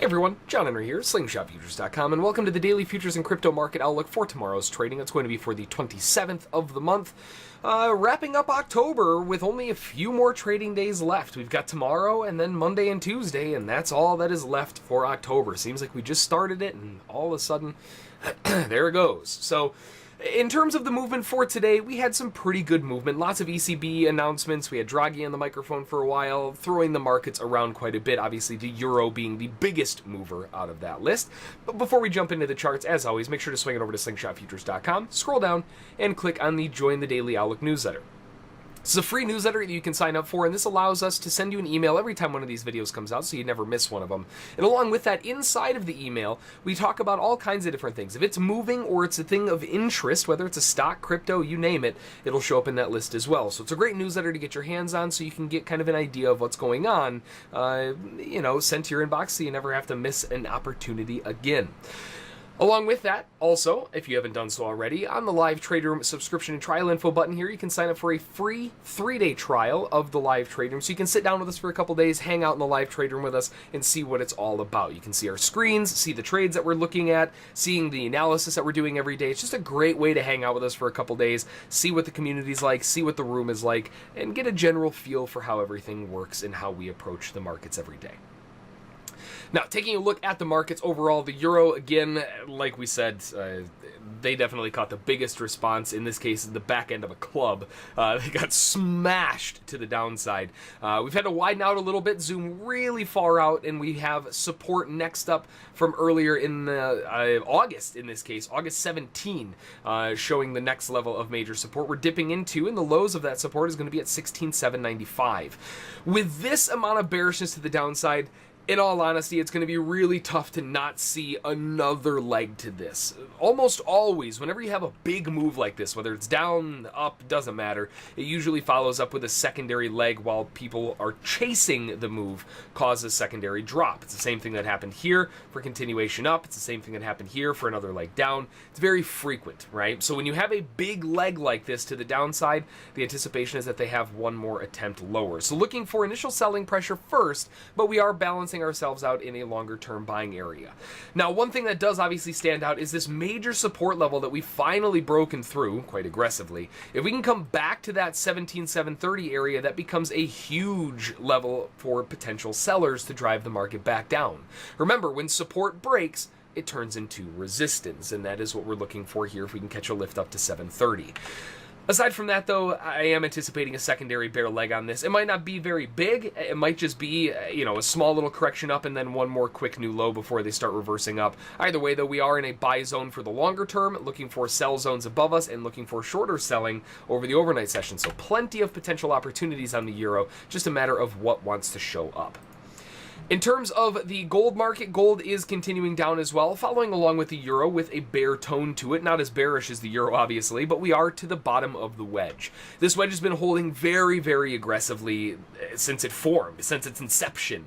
everyone, John Henry here, slingshotfutures.com, and welcome to the daily futures and crypto market outlook for tomorrow's trading. It's going to be for the 27th of the month, wrapping up October with only a few more trading days left. We've got tomorrow and then Monday and Tuesday, and that's all that is left for October. Seems like we just started it, and all of a sudden, there it goes. So, in terms of the movement for today, we had some pretty good movement. Lots of ECB announcements. We had Draghi on the microphone for a while, throwing the markets around quite a bit. Obviously, the euro being the biggest mover out of that list. But before we jump into the charts, as always, make sure to swing it over to slingshotfutures.com, scroll down, and click on the Join the Daily Outlook newsletter. This is a free newsletter that you can sign up for, and this allows us to send you an email every time one of these videos comes out, so you never miss one of them. And along with that, inside of the email, we talk about all kinds of different things. If it's moving or it's a thing of interest, whether it's a stock, crypto, you name it, it'll show up in that list as well. So it's a great newsletter to get your hands on, so you can get kind of an idea of what's going on, sent to your inbox, so you never have to miss an opportunity again. Along with that, also, if you haven't done so already, on the Live Trade Room subscription and trial info button here, you can sign up for a free 3-day trial of the Live Trade Room. So you can sit down with us for a couple days, hang out in the Live Trade Room with us, and see what it's all about. You can see our screens, see the trades that we're looking at, seeing the analysis that we're doing every day. It's just a great way to hang out with us for a couple days, see what the community's like, see what the room is like, and get a general feel for how everything works and how we approach the markets every day. Now, taking a look at the markets overall, the euro, again, like we said, they definitely caught the biggest response. In this case, the back end of a club. They got smashed to the downside. We've had to widen out a little bit, zoom really far out, and we have support next up from earlier in August, in this case, August 17, showing the next level of major support we're dipping into, and the lows of that support is going to be at 16,795. With this amount of bearishness to the downside, in all honesty, it's going to be really tough to not see another leg to this. Almost always, whenever you have a big move like this, whether it's down, up, doesn't matter, it usually follows up with a secondary leg while people are chasing the move, causes secondary drop. It's the same thing that happened here for continuation up. It's the same thing that happened here for another leg down. It's very frequent, right? So when you have a big leg like this to the downside, the anticipation is that they have one more attempt lower. So looking for initial selling pressure first, but we are balancing ourselves out in a longer term buying area. Now, one thing that does obviously stand out is this major support level that we've finally broken through quite aggressively. If we can come back to that 17,730 area, that becomes a huge level for potential sellers to drive the market back down. Remember, when support breaks, it turns into resistance, and that is what we're looking for here if we can catch a lift up to 730. Aside from that, though, I am anticipating a secondary bear leg on this. It might not be very big. It might just be, a small little correction up and then one more quick new low before they start reversing up. Either way, though, we are in a buy zone for the longer term, looking for sell zones above us and looking for shorter selling over the overnight session. So plenty of potential opportunities on the euro, just a matter of what wants to show up. In terms of the gold market, gold is continuing down as well, following along with the euro with a bear tone to it. Not as bearish as the euro, obviously, but we are to the bottom of the wedge. This wedge has been holding very, very aggressively since it formed, since its inception.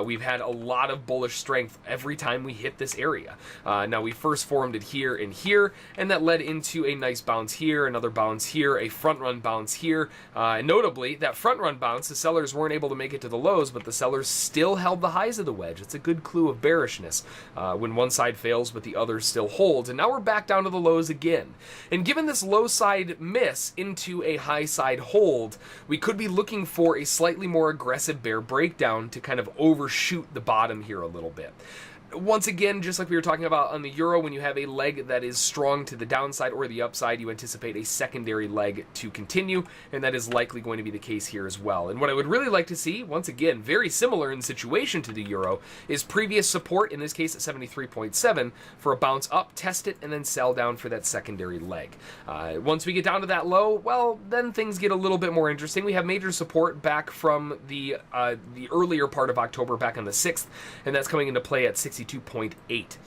We've had a lot of bullish strength every time we hit this area. Now, we first formed it here and here, and that led into a nice bounce here, another bounce here, a front run bounce here. Notably, that front run bounce, the sellers weren't able to make it to the lows, but the sellers still held the highs of the wedge. It's a good clue of bearishness when one side fails but the other still holds, and now we're back down to the lows again. And given this low side miss into a high side hold, we could be looking for a slightly more aggressive bear breakdown to kind of overshoot the bottom here a little bit. Once again, just like we were talking about on the euro, when you have a leg that is strong to the downside or the upside, you anticipate a secondary leg to continue, and that is likely going to be the case here as well. And what I would really like to see, once again, very similar in situation to the euro, is previous support, in this case at 73.7, for a bounce up, test it, and then sell down for that secondary leg. Once we get down to that low, well, then things get a little bit more interesting. We have major support back from the earlier part of October, back on the 6th, and that's coming into play at 62.8.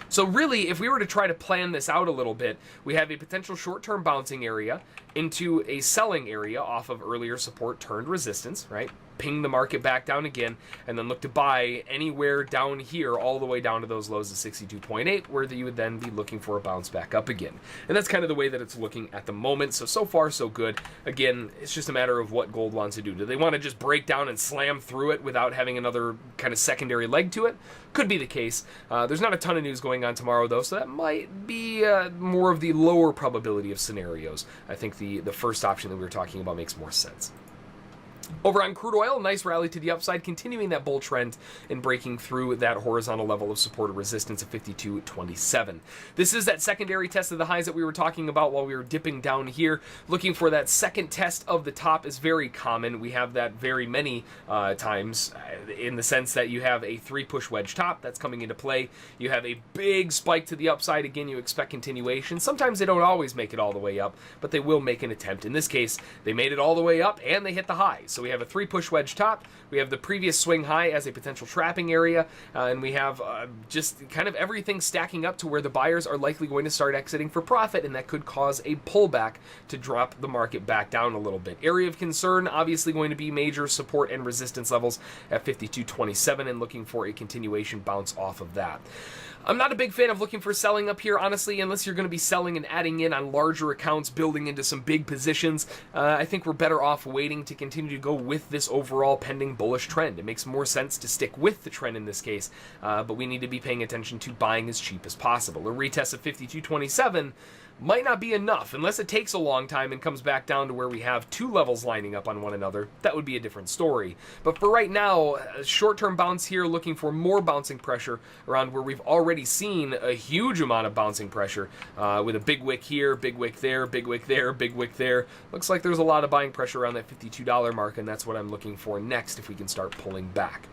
So really, if we were to try to plan this out a little bit, we have a potential short-term bouncing area into a selling area off of earlier support turned resistance, right? ping the market back down again, and then look to buy anywhere down here all the way down to those lows of 62.8, where you would then be looking for a bounce back up again. And that's kind of the way that it's looking at the moment. So far, so good. Again, it's just a matter of what gold wants to do. Do they want to just break down and slam through it without having another kind of secondary leg to it? Could be the case. There's not a ton of news going on tomorrow, though, so that might be more of the lower probability of scenarios. I think the first option that we were talking about makes more sense. Over on crude oil, nice rally to the upside, continuing that bull trend and breaking through that horizontal level of support or resistance of 52.27. This is that secondary test of the highs that we were talking about while we were dipping down here. Looking for that second test of the top is very common. We have that very many times in the sense that you have a 3-push wedge top that's coming into play. You have a big spike to the upside. Again, you expect continuation. Sometimes they don't always make it all the way up, but they will make an attempt. In this case, they made it all the way up and they hit the highs. So we have a 3-push wedge top, we have the previous swing high as a potential trapping area, and we have just kind of everything stacking up to where the buyers are likely going to start exiting for profit, and that could cause a pullback to drop the market back down a little bit. Area of concern, obviously going to be major support and resistance levels at 52.27, and looking for a continuation bounce off of that. I'm not a big fan of looking for selling up here, honestly, unless you're going to be selling and adding in on larger accounts, building into some big positions. I think we're better off waiting to continue to go with this overall pending bullish trend. It makes more sense to stick with the trend in this case, but we need to be paying attention to buying as cheap as possible. A retest of 52.27 might not be enough unless it takes a long time and comes back down to where we have two levels lining up on one another. That would be a different story. But for right now, a short-term bounce here, looking for more bouncing pressure around where we've already seen a huge amount of bouncing pressure with a big wick here, big wick there, big wick there, big wick there. Looks like there's a lot of buying pressure around that $52 mark, and that's what I'm looking for next if we can start pulling back.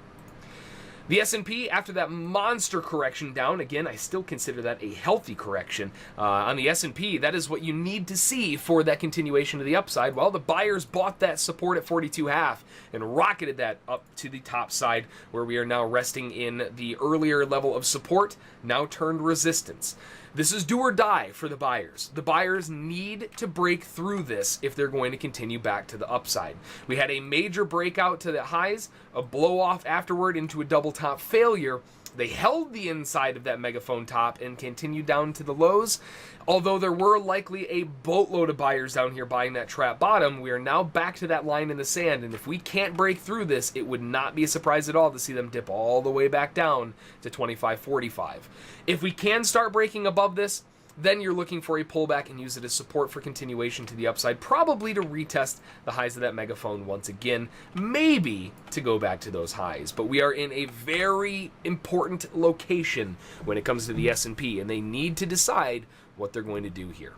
The S&P, after that monster correction down, again, I still consider that a healthy correction. On the S&P, that is what you need to see for that continuation to the upside. Well, the buyers bought that support at 42.5 and rocketed that up to the top side, where we are now resting in the earlier level of support, now turned resistance. This is do or die for the buyers. The buyers need to break through this if they're going to continue back to the upside. We had a major breakout to the highs, a blow off afterward into a double top failure. They held the inside of that megaphone top and continued down to the lows. Although there were likely a boatload of buyers down here buying that trap bottom, we are now back to that line in the sand, and if we can't break through this, it would not be a surprise at all to see them dip all the way back down to 25.45. If we can start breaking above this, then you're looking for a pullback and use it as support for continuation to the upside, probably to retest the highs of that megaphone once again, maybe to go back to those highs. But we are in a very important location when it comes to the S&P, and they need to decide what they're going to do here.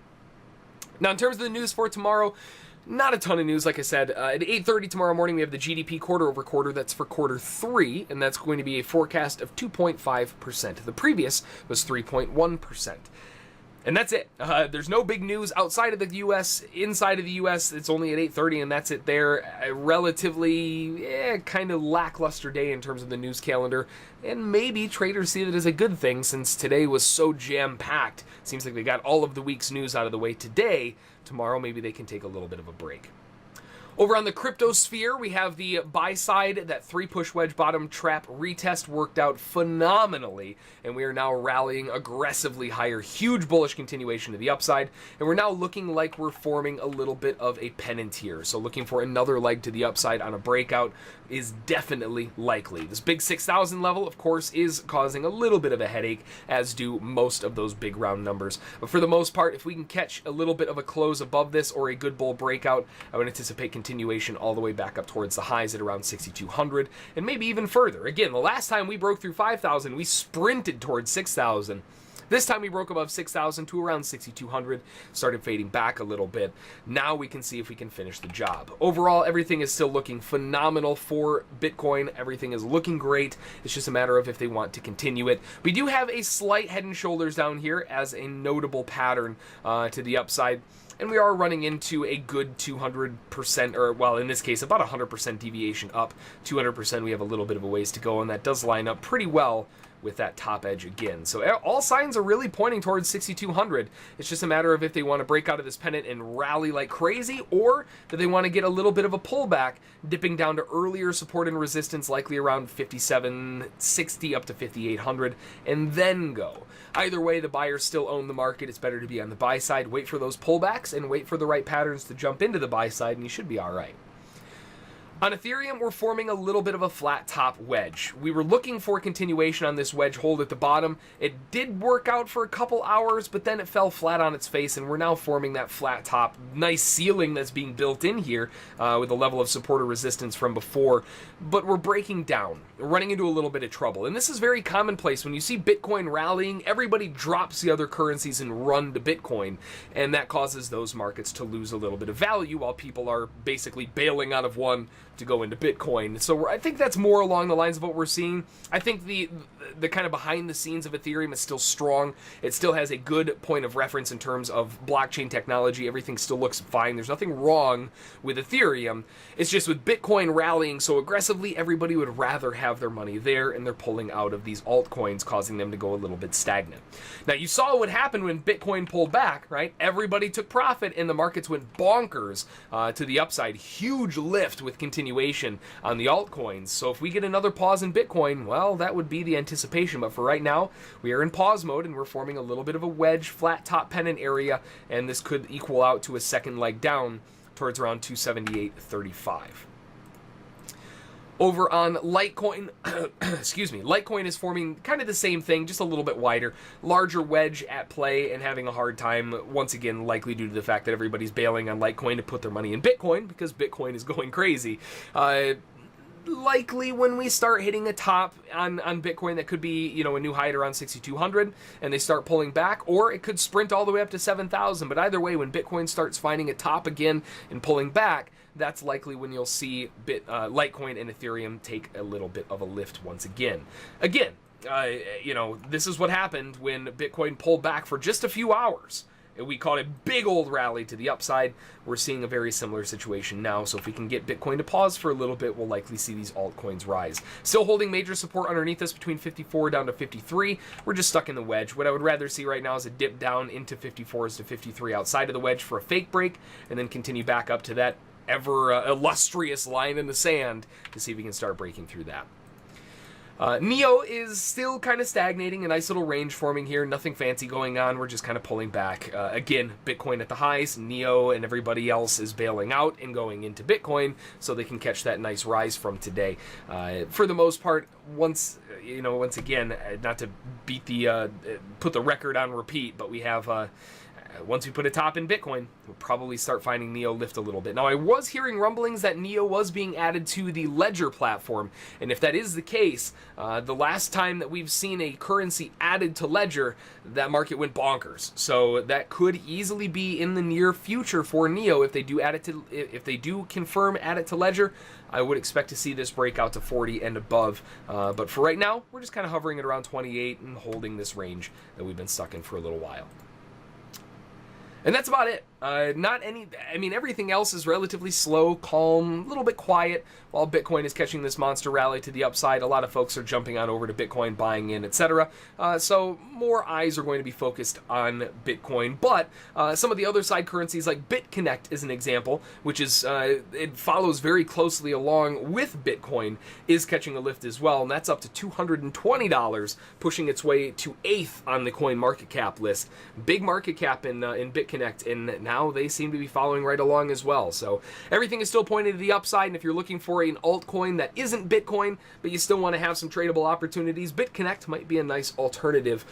Now, in terms of the news for tomorrow, not a ton of news, like I said. At 8:30 tomorrow morning, we have the GDP quarter over quarter. That's for quarter 3, and that's going to be a forecast of 2.5%. The previous was 3.1%. And that's it. There's no big news outside of the U.S. Inside of the U.S., it's only at 8:30, and that's it there. A relatively kind of lackluster day in terms of the news calendar. And maybe traders see that as a good thing since today was so jam-packed. Seems like they got all of the week's news out of the way today. Tomorrow, maybe they can take a little bit of a break. Over on the crypto sphere, we have the buy side. That 3-push wedge bottom trap retest worked out phenomenally, and we are now rallying aggressively higher. Huge bullish continuation to the upside, and we're now looking like we're forming a little bit of a pennant here. So looking for another leg to the upside on a breakout is definitely likely. This big 6,000 level, of course, is causing a little bit of a headache, as do most of those big round numbers. But for the most part, if we can catch a little bit of a close above this or a good bull breakout, I would anticipate continuation all the way back up towards the highs at around 6,200 and maybe even further. Again, the last time we broke through 5,000, we sprinted towards 6,000. This time we broke above 6,000 to around 6,200, started fading back a little bit. Now we can see if we can finish the job. Overall, everything is still looking phenomenal for Bitcoin. Everything is looking great. It's just a matter of if they want to continue it. We do have a slight head and shoulders down here as a notable pattern to the upside. And we are running into a good 200%, or well, in this case, about 100% deviation up. 200%, we have a little bit of a ways to go, and that does line up pretty well with that top edge again. So all signs are really pointing towards 6,200. It's just a matter of if they want to break out of this pennant and rally like crazy, or do they want to get a little bit of a pullback, dipping down to earlier support and resistance, likely around 5,760 up to 5,800, and then go. Either way, the buyers still own the market. It's better to be on the buy side, wait for those pullbacks, and wait for the right patterns to jump into the buy side, and you should be all right. On Ethereum, we're forming a little bit of a flat top wedge. We were looking for continuation on this wedge hold at the bottom. It did work out for a couple hours, but then it fell flat on its face, and we're now forming that flat top, nice ceiling that's being built in here with a level of support or resistance from before. But we're breaking down. We're running into a little bit of trouble. And this is very commonplace. When you see Bitcoin rallying, everybody drops the other currencies and run to Bitcoin, and that causes those markets to lose a little bit of value while people are basically bailing out of one to go into Bitcoin. So I think that's more along the lines of what we're seeing. I think the kind of behind the scenes of Ethereum is still strong. It still has a good point of reference in terms of blockchain technology. Everything still looks fine. There's nothing wrong with Ethereum. It's just with Bitcoin rallying so aggressively, everybody would rather have their money there, and they're pulling out of these altcoins, causing them to go a little bit stagnant. Now, you saw what happened when Bitcoin pulled back, right? Everybody took profit, and the markets went bonkers to the upside. Huge lift with continuation on the altcoins. So if we get another pause in Bitcoin, well, that would be the anticipation. But for right now, we are in pause mode, and we're forming a little bit of a wedge, flat top pennant area, and this could equal out to a second leg down towards around 278.35. Over on Litecoin, excuse me, Litecoin is forming kind of the same thing, just a little bit wider, larger wedge at play and having a hard time, once again, likely due to the fact that everybody's bailing on Litecoin to put their money in Bitcoin because Bitcoin is going crazy. Likely when we start hitting a top on Bitcoin that could be, you know, a new height around 6,200 and they start pulling back, or it could sprint all the way up to 7,000. But either way, when Bitcoin starts finding a top again and pulling back, that's likely when you'll see Litecoin and Ethereum take a little bit of a lift once again. Again, you know, this is what happened when Bitcoin pulled back for just a few hours. We caught a big old rally to the upside. We're seeing a very similar situation now. So if we can get Bitcoin to pause for a little bit, we'll likely see these altcoins rise. Still holding major support underneath us between 54 down to 53. We're just stuck in the wedge. What I would rather see right now is a dip down into 54s to 53 outside of the wedge for a fake break, and then continue back up to that ever illustrious line in the sand to see if we can start breaking through that. NEO is still kind of stagnating, a nice little range forming here, nothing fancy going on, we're just kind of pulling back. Again, Bitcoin at the highs, NEO and everybody else is bailing out and going into Bitcoin so they can catch that nice rise from today. For the most part, once again, not to beat put the record on repeat, but we have once we put a top in Bitcoin, we'll probably start finding NEO lift a little bit. Now, I was hearing rumblings that NEO was being added to the Ledger platform, and if that is the case, the last time that we've seen a currency added to Ledger, that market went bonkers. So that could easily be in the near future for NEO if they do add it to, if they do confirm add it to Ledger. I would expect to see this break out to 40 and above, but for right now, we're just kind of hovering at around 28 and holding this range that we've been stuck in for a little while. And that's about it. Everything else is relatively slow, calm, a little bit quiet, while Bitcoin is catching this monster rally to the upside. A lot of folks are jumping on over to Bitcoin, buying in, etc. So more eyes are going to be focused on Bitcoin. But some of the other side currencies, like BitConnect is an example, which is, it follows very closely along with Bitcoin, is catching a lift as well. And that's up to $220, pushing its way to 8th on the coin market cap list. Big market cap in BitConnect, and now they seem to be following right along as well. So everything is still pointing to the upside, and if you're looking for an altcoin that isn't Bitcoin, but you still want to have some tradable opportunities, BitConnect might be a nice alternative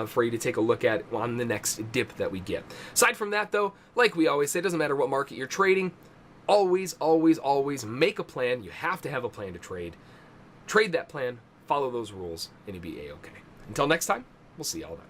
for you to take a look at on the next dip that we get. Aside from that, though, like we always say, it doesn't matter what market you're trading, always, always, always make a plan. You have to have a plan to trade. Trade that plan, follow those rules, and you'll be A-okay. Until next time, we'll see y'all then.